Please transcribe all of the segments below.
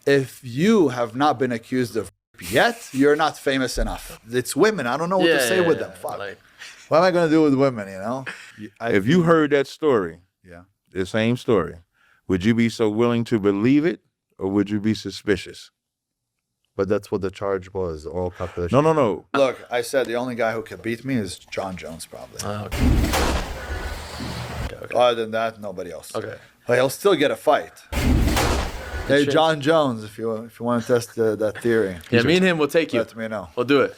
if you have not been accused of rape yet, you're not famous enough. It's women. I don't know what to say with them. Fuck. Like, what am I going to do with women, you know? If you heard that story, Yeah. the same story, would you be so willing to believe it, or would you be suspicious? But that's what the charge was, oral population. No. Look, I said the only guy who could beat me is John Jones, probably. okay. Other than that, nobody else. Okay. But he'll still get a fight. Hey, Sure. John Jones, if you want to test that theory, Yeah, me and him will take you. let me know. We'll do it.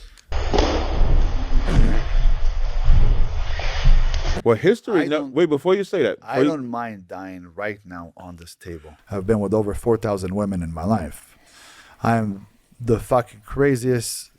Well, history. I No, don't- wait, before you say that, I don't mind dying right now on this table. I've been with over 4,000 women in my life. I'm the fucking craziest.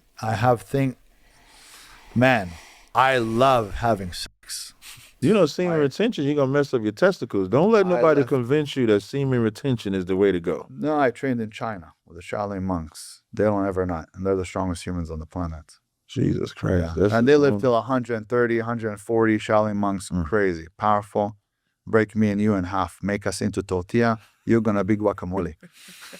Man, I love having sex. You know, semen retention, you're gonna mess up your testicles. Don't let nobody left- convince you that semen retention is the way to go. No, I trained in China with the Shaolin monks. They don't ever not, and they're the strongest humans on the planet. Jesus Christ. Yeah. And they live till 130, 140. Shaolin monks, crazy, powerful. Break me and you in half, make us into tortilla. You're gonna be guacamole.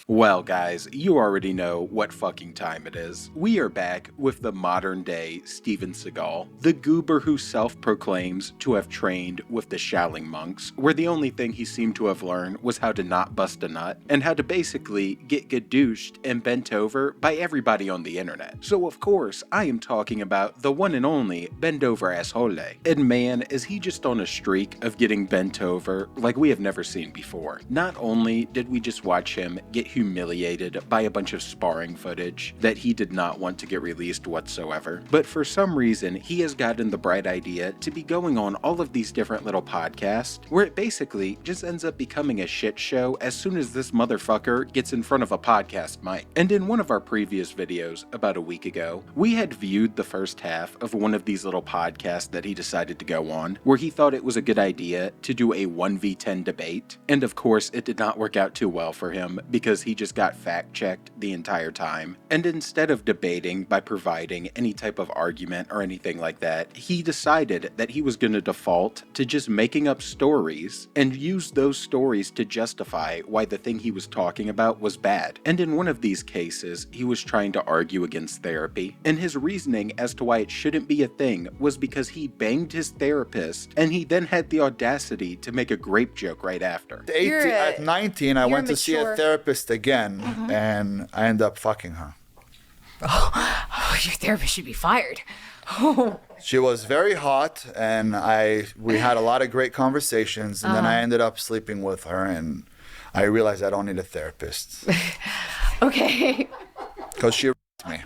Well, guys, you already know what fucking time it is. We are back with the modern day Steven Seagal, the goober who self-proclaims to have trained with the Shaolin monks, where the only thing he seemed to have learned was how to not bust a nut, and how to basically get gadooshed and bent over by everybody on the internet. So of course, I am talking about the one and only bend over Azoulay. And man, is he just on a streak of getting bent over like we have never seen before. Not only did we just watch him get humiliated by a bunch of sparring footage that he did not want to get released whatsoever, but for some reason he has gotten the bright idea to be going on all of these different little podcasts where it basically just ends up becoming a shit show as soon as this motherfucker gets in front of a podcast mic. And in one of our previous videos about a week ago, we had viewed the first half of one of these little podcasts that he decided to go on, where he thought it was a good idea to do a 1v10 debate, and of course it did not work out too well for him because he just got fact-checked the entire time. And instead of debating by providing any type of argument or anything like that, he decided that he was going to default to just making up stories and use those stories to justify why the thing he was talking about was bad. And in one of these cases, he was trying to argue against therapy, and his reasoning as to why it shouldn't be a thing was because he banged his therapist, and he then had the audacity to make a grape joke right after. At 19, I you're went to see a mature. therapist again, and I ended up fucking her. Oh, your therapist should be fired. She was very hot, and we had a lot of great conversations, and then I ended up sleeping with her, and I realized I don't need a therapist Okay. because she me.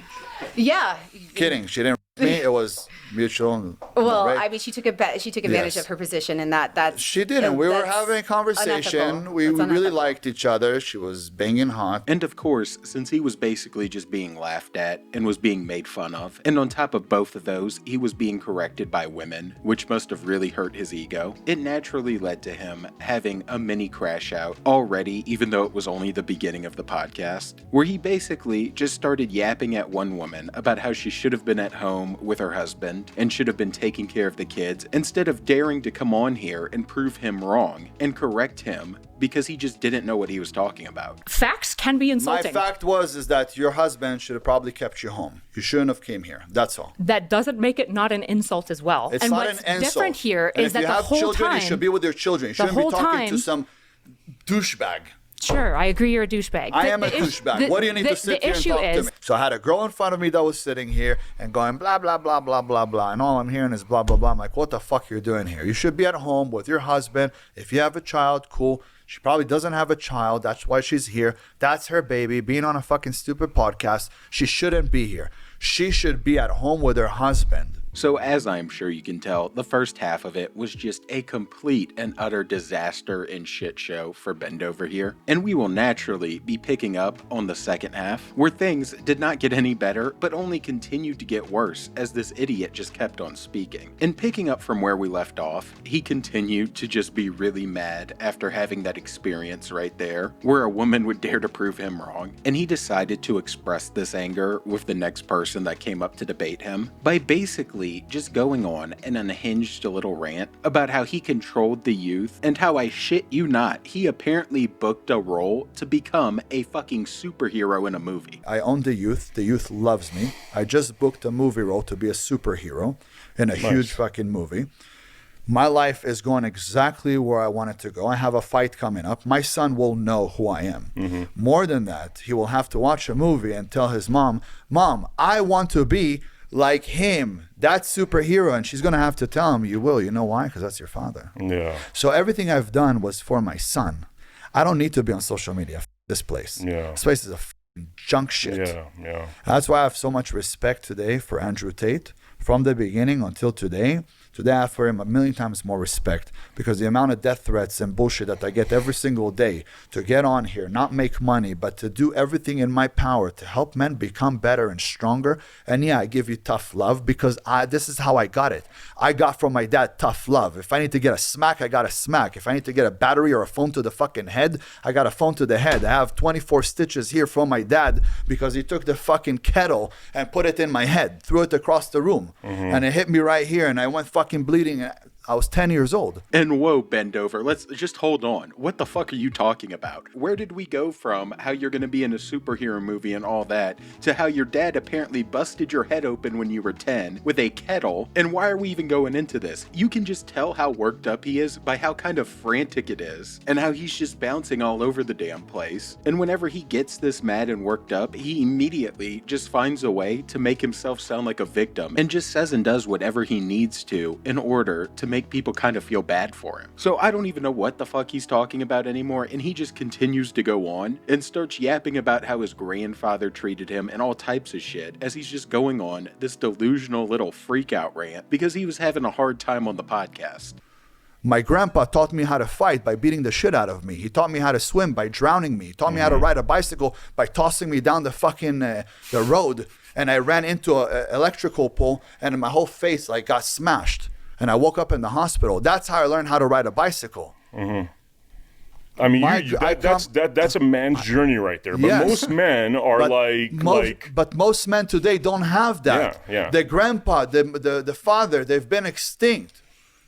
Yeah. Kidding, she didn't me. It was mutual. Well, right? I mean, she took advantage Yes. of her position, and that's She didn't. We were that's having a conversation. unethical. We That's really unethical. liked each other. She was banging hot. And of course, since he was basically just being laughed at and was being made fun of, and on top of both of those, he was being corrected by women, which must have really hurt his ego, it naturally led to him having a mini crash out already, even though it was only the beginning of the podcast, where he basically just started yapping at one woman about how she should have been at home with her husband and should have been taking care of the kids, instead of daring to come on here and prove him wrong and correct him because he just didn't know what he was talking about. Facts can be My insulting. fact is that your husband should have probably kept you home. You shouldn't have came here. That's all. That doesn't make it not an insult as well. It's and not what's an insult. different here And is if that you the have whole children, time, you should be with your children. You the shouldn't be whole talking to time- some douchebag. Sure, I agree you're a douchebag. I am a douchebag. What do you need to sit here and talk to me? So I had a girl in front of me that was sitting here and going blah, blah, blah, blah, blah, blah. And all I'm hearing is blah, blah, blah. I'm like, what the fuck you're doing here? You should be at home with your husband. If you have a child, cool. She probably doesn't have a child. That's why she's here. That's her baby. Being on a fucking stupid podcast. She shouldn't be here. She should be at home with her husband. So as I'm sure you can tell, the first half of it was just a complete and utter disaster and shit show for Bend over here. And we will naturally be picking up on the second half, where things did not get any better, but only continued to get worse as this idiot just kept on speaking. And picking up from where we left off, he continued to just be really mad after having that experience right there, where a woman would dare to prove him wrong. And he decided to express this anger with the next person that came up to debate him by basically basically just going on an unhinged little rant about how he controlled the youth and how, I shit you not, he apparently booked a role to become a fucking superhero in a movie. I own the youth. The youth loves me. I just booked a movie role to be a superhero in a huge fucking movie. My life is going exactly where I want it to go. I have a fight coming up. My son will know who I am. More than that, he will have to watch a movie and tell his mom, I want to be like him, that superhero. And she's going to have to tell him, you will. You know why? Because that's your father. Yeah. So everything I've done was for my son. I don't need to be on social media. This place. Yeah. This place is a junk shit. Yeah. That's why I have so much respect today for Andrew Tate. From the beginning until today I have for him a million times more respect, because the amount of death threats and bullshit that I get every single day to get on here, not make money, but to do everything in my power to help men become better and stronger. And yeah, I give you tough love because this is how I got it. I got from my dad tough love. If I need to get a smack, I got a smack. If I need to get a battery or a phone to the fucking head, I got a phone to the head. I have 24 stitches here from my dad because he took the fucking kettle and put it in my head, threw it across the room. And it hit me right here and I went fucking bleeding. I was 10 years old. And whoa, bend over. Let's just hold on. What the fuck are you talking about? Where did we go from how you're going to be in a superhero movie and all that to how your dad apparently busted your head open when you were 10 with a kettle? And why are we even going into this? You can just tell how worked up he is by how kind of frantic it is and how he's just bouncing all over the damn place. And whenever he gets this mad and worked up, he immediately just finds a way to make himself sound like a victim and just says and does whatever he needs to in order to make people kind of feel bad for him. So I don't even know what the fuck he's talking about anymore, and he just continues to go on and starts yapping about how his grandfather treated him and all types of shit as he's just going on this delusional little freak out rant because he was having a hard time on the podcast. My grandpa taught me how to fight by beating the shit out of me. He taught me how to swim by drowning me. He taught me how to ride a bicycle by tossing me down the fucking the road. And I ran into an electrical pole and my whole face like got smashed. And I woke up in the hospital. That's how I learned how to ride a bicycle. I mean, that's a man's journey right there. But Yes. most men are But most men today don't have that. Yeah. The grandpa, the father, they've been extinct.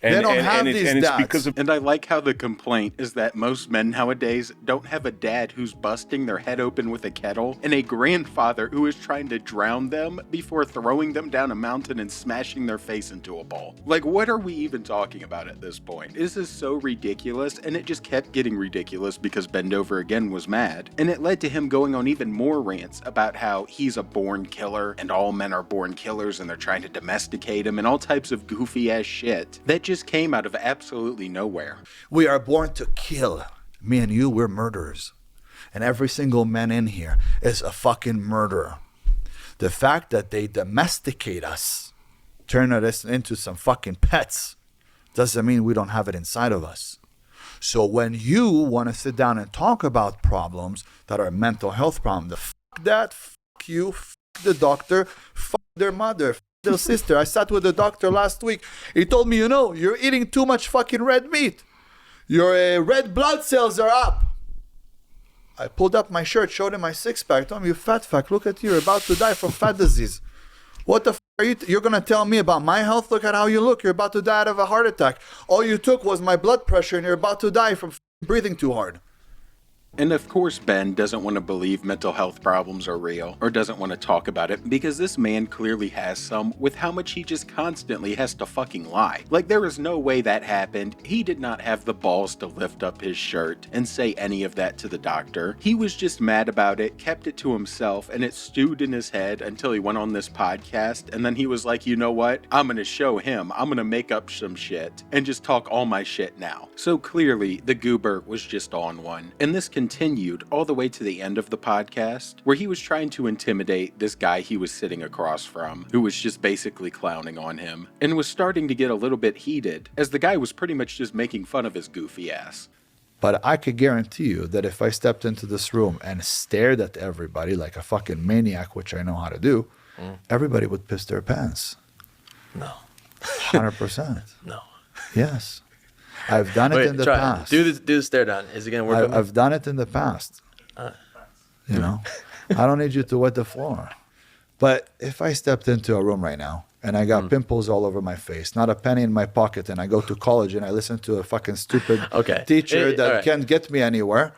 They don't have these dads. It's because of, And I like how the complaint is that most men nowadays don't have a dad who's busting their head open with a kettle and a grandfather who is trying to drown them before throwing them down a mountain and smashing their face into a bowl. Like, what are we even talking about at this point? This is so ridiculous, and it just kept getting ridiculous because Bendover again was mad, and it led to him going on even more rants about how he's a born killer and all men are born killers and they're trying to domesticate him and all types of goofy ass shit that just came out of absolutely nowhere. We are born to kill. Me and you, we're murderers. And every single man in here is a fucking murderer. The fact that they domesticate us, turn us into some fucking pets, doesn't mean we don't have it inside of us. So when you want to sit down and talk about problems that are mental health problems, the fuck that, fuck you, fuck the doctor, fuck their mother, little sister. I sat with the doctor last week. He told me, you're eating too much fucking red meat. Your red blood cells are up. I pulled up my shirt, showed him my six-pack. Told him, you fat fuck, look at you. You're about to die from fat disease. What the fuck are you? You're going to tell me about my health? Look at how you look. You're about to die out of a heart attack. All you took was my blood pressure and you're about to die from breathing too hard. And of course, Ben doesn't want to believe mental health problems are real, or doesn't want to talk about it, because this man clearly has some with how much he just constantly has to fucking lie. Like, there is no way that happened. He did not have the balls to lift up his shirt and say any of that to the doctor. He was just mad about it, kept it to himself, and it stewed in his head until he went on this podcast, and then he was like, you know what? I'm gonna show him. I'm gonna make up some shit and just talk all my shit now. So clearly, the goober was just on one. And this continued all the way to the end of the podcast, where he was trying to intimidate this guy he was sitting across from, who was just basically clowning on him, and was starting to get a little bit heated, as the guy was pretty much just making fun of his goofy ass. But I could guarantee you that if I stepped into this room and stared at everybody like a fucking maniac, which I know how to do, everybody would piss their pants. No. 100%. No. Yes. I've done it in the past. Do the stare down. Is it going to work? I've done it in the past. I don't need you to wet the floor. But if I stepped into a room right now and I got pimples all over my face, not a penny in my pocket, and I go to college and I listen to a fucking stupid teacher that can't get me anywhere,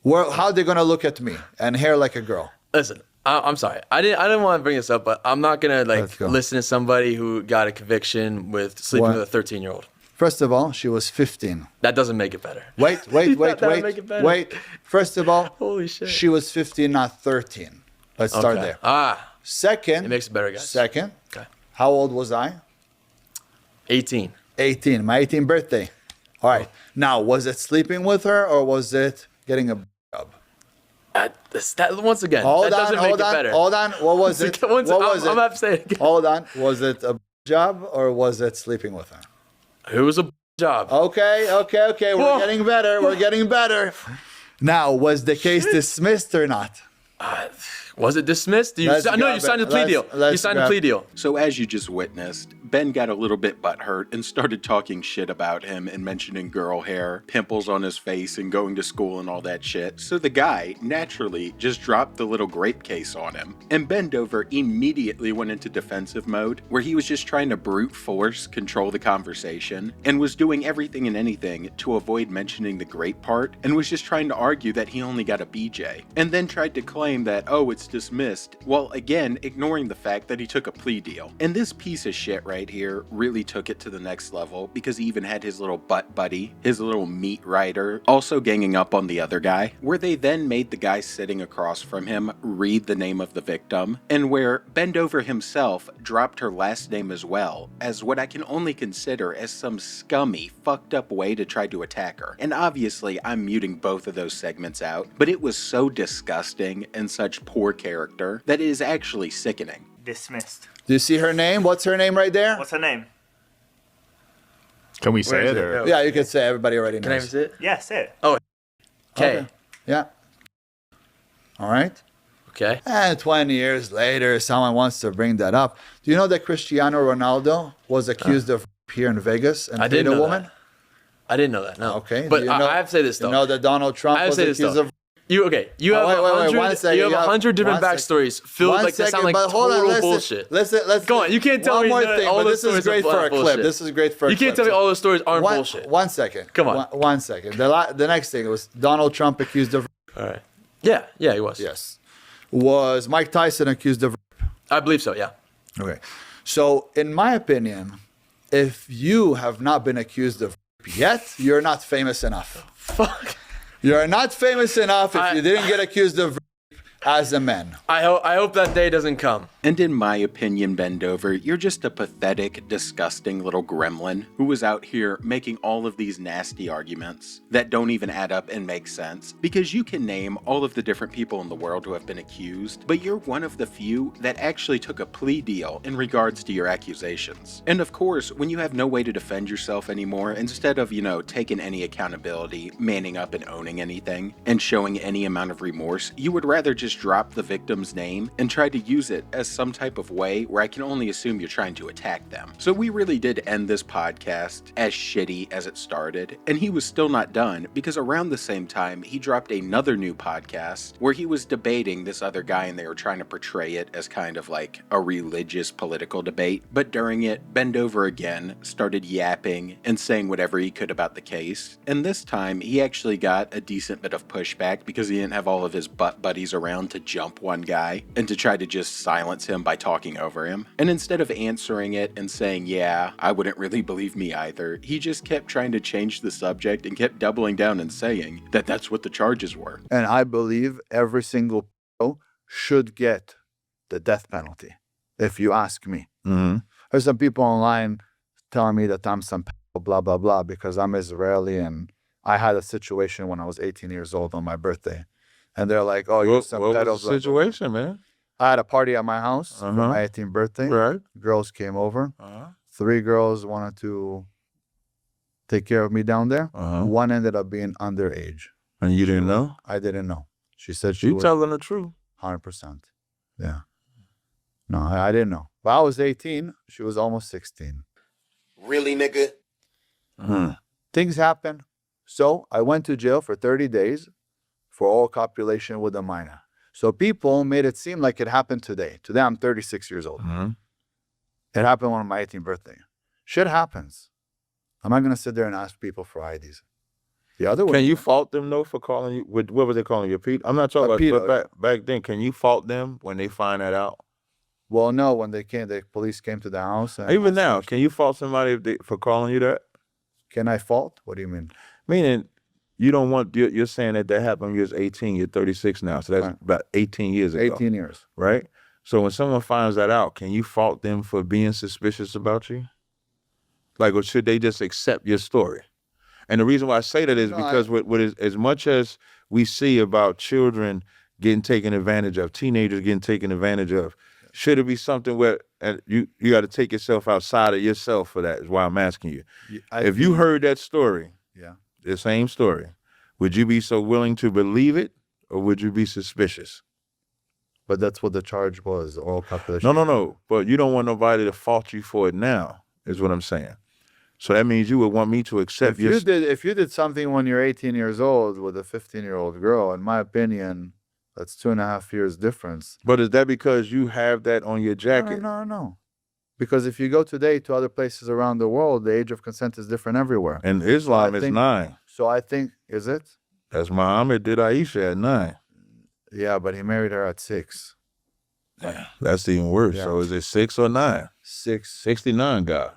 how are they going to look at me? And hair like a girl. Listen, I'm sorry. I didn't want to bring this up, but I'm not going to listen to somebody who got a conviction with sleeping with a 13-year-old. First of all, she was 15. That doesn't make it better. Wait. First of all, holy shit. She was 15, not 13. Let's start there. Second. It makes it better, guys. Second. Okay. How old was I? 18. 18. My 18th birthday. All right. Now, was it sleeping with her or was it getting a job? Once again, that doesn't make it better. Hold on. What was it? I'm not saying it. Hold on. Was it a job or was it sleeping with her? It was a job. Okay. We're getting better. Now, was the case dismissed or not? Was it dismissed? You signed a plea deal. You signed a plea deal. So as you just witnessed, Ben got a little bit butthurt and started talking shit about him and mentioning girl hair, pimples on his face, and going to school and all that shit. So the guy, naturally, just dropped the little grape case on him. And Bendover immediately went into defensive mode, where he was just trying to brute force control the conversation, and was doing everything and anything to avoid mentioning the grape part, and was just trying to argue that he only got a BJ. And then tried to claim that, oh, it's dismissed, while again ignoring the fact that he took a plea deal. And this piece of shit right here really took it to the next level, because he even had his little butt buddy, his little meat rider, also ganging up on the other guy, where they then made the guy sitting across from him read the name of the victim, and where Bendover himself dropped her last name as well, as what I can only consider as some scummy, fucked up way to try to attack her. And obviously I'm muting both of those segments out, but it was so disgusting and such poor character that it is actually sickening. Dismissed. Do you see her name? What's her name right there? What's her name? Can we say it? Or? Yeah, you can say. Everybody already knows. Can I even say it? Yeah, say it. Oh, okay. Yeah. All right. Okay. And 20 years later, someone wants to bring that up. Do you know that Cristiano Ronaldo was accused of here in Vegas and paid a woman? I didn't know that. No. Okay. But I have to say this though. You know that Donald Trump was accused of. You have you have 100 different backstories filled like that sound like total bullshit. Let's go on. You can't tell me all the stories are bullshit. This is great for a clip. You can't tell me all the stories aren't bullshit. 1 second. Come on. 1 second. The next thing was Donald Trump accused of. All right. Yeah, he was. Yes. Was Mike Tyson accused of? I believe so. Yeah. Okay. So in my opinion, if you have not been accused of yet, you're not famous enough. Fuck. You're not famous enough if you didn't get accused of as a man. I hope that day doesn't come. And in my opinion, Bendover, you're just a pathetic, disgusting little gremlin who was out here making all of these nasty arguments that don't even add up and make sense, because you can name all of the different people in the world who have been accused, but you're one of the few that actually took a plea deal in regards to your accusations. And of course, when you have no way to defend yourself anymore, instead of, taking any accountability, manning up and owning anything, and showing any amount of remorse, you would rather just drop the victim's name and try to use it as some type of way where I can only assume you're trying to attack them. So we really did end this podcast as shitty as it started, and he was still not done, because around the same time he dropped another new podcast where he was debating this other guy, and they were trying to portray it as kind of like a religious political debate. But during it, Bendover again started yapping and saying whatever he could about the case, and this time he actually got a decent bit of pushback because he didn't have all of his butt buddies around to jump one guy and to try to just silence him by talking over him. And instead of answering it and saying, yeah, I wouldn't really believe me either, he just kept trying to change the subject and kept doubling down and saying that that's what the charges were. And I believe every single people should get the death penalty, if you ask me. Mm-hmm. There's some people online telling me that I'm some blah, blah, blah, because I'm Israeli, and I had a situation when I was 18 years old on my birthday. And they're like, oh, you're some what was the situation, man? I had a party at my house for my 18th birthday. Right. Girls came over. 3 girls wanted to take care of me down there. One ended up being underage. And you didn't know? I didn't know. She said she was... You telling the truth. 100%. Yeah. No, I didn't know. But I was 18. She was almost 16. Really, nigga? Things happen. So I went to jail for 30 days for all copulation with a minor. So people made it seem like it happened today. Today I'm 36 years old. Mm-hmm. It happened on my 18th birthday. Shit happens. I'm not going to sit there and ask people for IDs. The other way. Can you fault them, though, for calling you? What was they calling you, Pete? I'm not talking about, but back then, can you fault them when they find that out? Well, no, when they came, the police came to the house. And even now, can you fault somebody for calling you that? Can I fault? What do you mean? Meaning, you don't want, you're saying that happened when you was 18, you're 36 now, so that's right. About 18 years ago. 18 years. Right? So when someone finds that out, can you fault them for being suspicious about you? Like, or should they just accept your story? And the reason why I say that is because as much as we see about children getting taken advantage of, teenagers getting taken advantage of, should it be something where you got to take yourself outside of yourself for that is why I'm asking you. If you heard that story, the same story, would you be so willing to believe it or would you be suspicious? But that's what the charge was, oral calculation. No. But you don't want nobody to fault you for it now, is what I'm saying. So that means you would want me to accept if you did something when you're 18 years old with a 15-year-old girl, in my opinion, that's 2.5 years difference. But is that because you have that on your jacket? No. Because if you go today to other places around the world, the age of consent is different everywhere. And Islam is 9. So I think, is it? That's Muhammad did Aisha at 9. Yeah, but he married her at 6. Yeah, that's even worse. Yeah. So is it 6 or 9? 6. 69, God.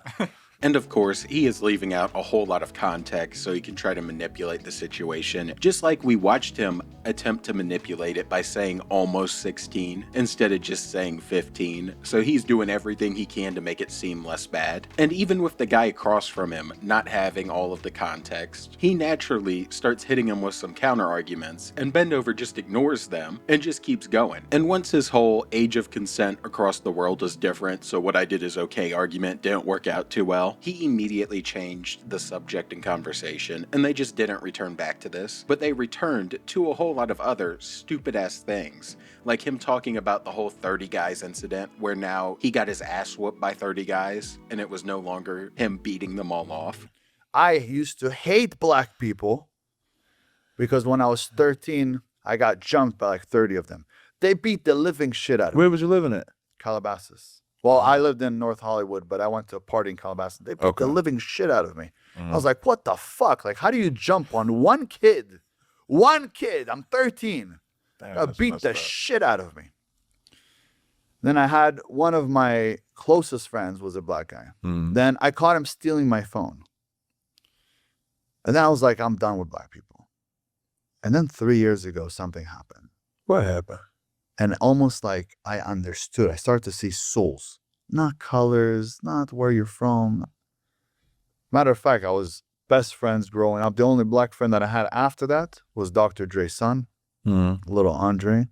And of course, he is leaving out a whole lot of context so he can try to manipulate the situation, just like we watched him attempt to manipulate it by saying almost 16 instead of just saying 15. So he's doing everything he can to make it seem less bad. And even with the guy across from him not having all of the context, he naturally starts hitting him with some counter arguments, and Bendover just ignores them and just keeps going. And once his whole age of consent across the world is different, so what I did is okay argument didn't work out too well, he immediately changed the subject and conversation, and they just didn't return back to this, but they returned to a whole lot of other stupid-ass things, like him talking about the whole 30 guys incident, where now he got his ass whooped by 30 guys, and it was no longer him beating them all off. I used to hate black people, because when I was 13, I got jumped by like 30 of them. They beat the living shit out of me. Where was you living at? Calabasas. Well, I lived in North Hollywood, but I went to a party in Calabasas. They beat the living shit out of me. I was like, what the fuck? Like, how do you jump on one kid? One kid. I'm 13. Beat the shit out of me. Then I had one of my closest friends was a black guy. Then I caught him stealing my phone. And then I was like, I'm done with black people. And then 3 years ago, something happened. What happened? And almost like I understood. I started to see souls, not colors, not where you're from. Matter of fact, I was best friends growing up. The only black friend that I had after that was Dr. Dre's son, little Andre.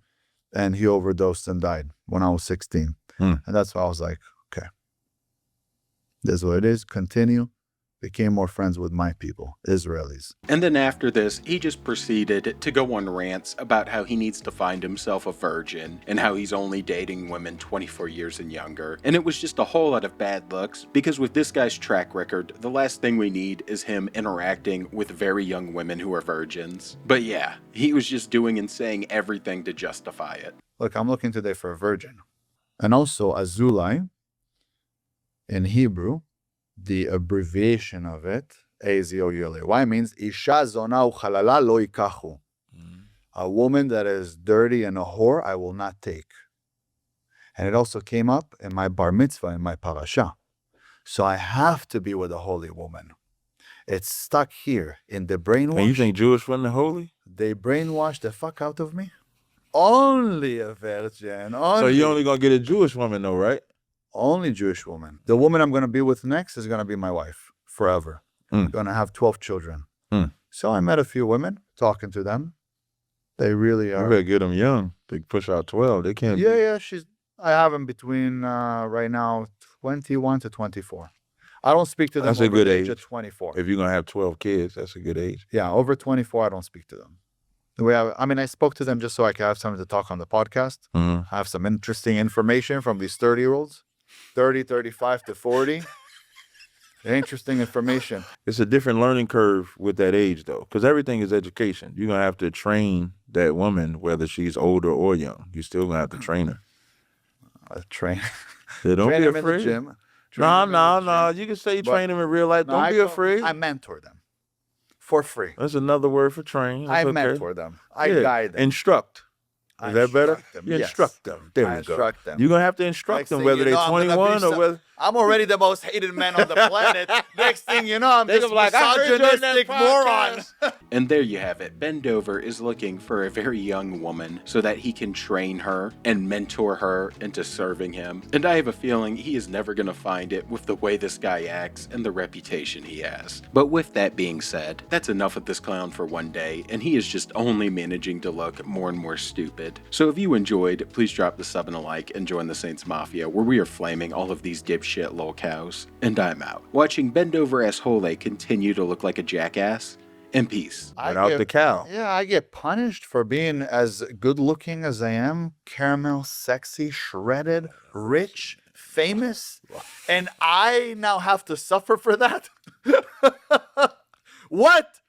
And he overdosed and died when I was 16. And that's why I was like, okay, this is what it is. Continue. Became more friends with my people, Israelis. And then after this, he just proceeded to go on rants about how he needs to find himself a virgin and how he's only dating women 24 years and younger. And it was just a whole lot of bad looks, because with this guy's track record, the last thing we need is him interacting with very young women who are virgins. But yeah, he was just doing and saying everything to justify it. Look, I'm looking today for a virgin. And also Azoulay, in Hebrew, the abbreviation of it, A-Z-O-U-L-A-Y, means Isha zona uchalala lo ikachu. A woman that is dirty and a whore, I will not take. And it also came up in my bar mitzvah, in my parasha. So I have to be with a holy woman. It's stuck here in the brainwash. And you think Jewish women are holy? They brainwash the fuck out of me. Only a virgin. So you're only going to get a Jewish woman though, right? Only Jewish woman. The woman I'm going to be with next is going to be my wife forever. I'm going to have 12 children. So I met a few women, talking to them. They really are. You better get them young. They push out 12. They can't. Yeah. I have them between right now 21 to 24. I don't speak to them that's over a good the age of 24. If you're going to have 12 kids, that's a good age. Yeah, over 24, I don't speak to them. I spoke to them just so I could have something to talk on the podcast. Have some interesting information from these 30-year-olds. 30, 35 to 40. Interesting information. It's a different learning curve with that age, though, because everything is education. You're going to have to train that woman, whether she's older or young. You're still going to have to train her. Train. Yeah, don't Train be them in the afraid. gym. No. You can say you train them in real life. Don't be afraid. I mentor them for free. That's another word for train. That's okay. mentor them. I guide them. Instruct. Is that better? Them, You yes. instruct them. There we go. Instruct them. You're going to have to instruct them, whether they're 21 or whether... I'm already the most hated man on the planet. Next thing you know, I'm They this gonna be like, "I heard you on that misogynistic moron. podcast." And there you have it. Bendover is looking for a very young woman so that he can train her and mentor her into serving him. And I have a feeling he is never going to find it with the way this guy acts and the reputation he has. But with that being said, that's enough of this clown for one day, and he is just only managing to look more and more stupid. So if you enjoyed, please drop the sub and a like and join the Saints Mafia, where we are flaming all of these dipshit lol cows. And I'm out. Watching Bendover Azoulay continue to look like a jackass. In peace. Without the cow. Yeah, I get punished for being as good looking as I am. Caramel, sexy, shredded, rich, famous. And I now have to suffer for that? What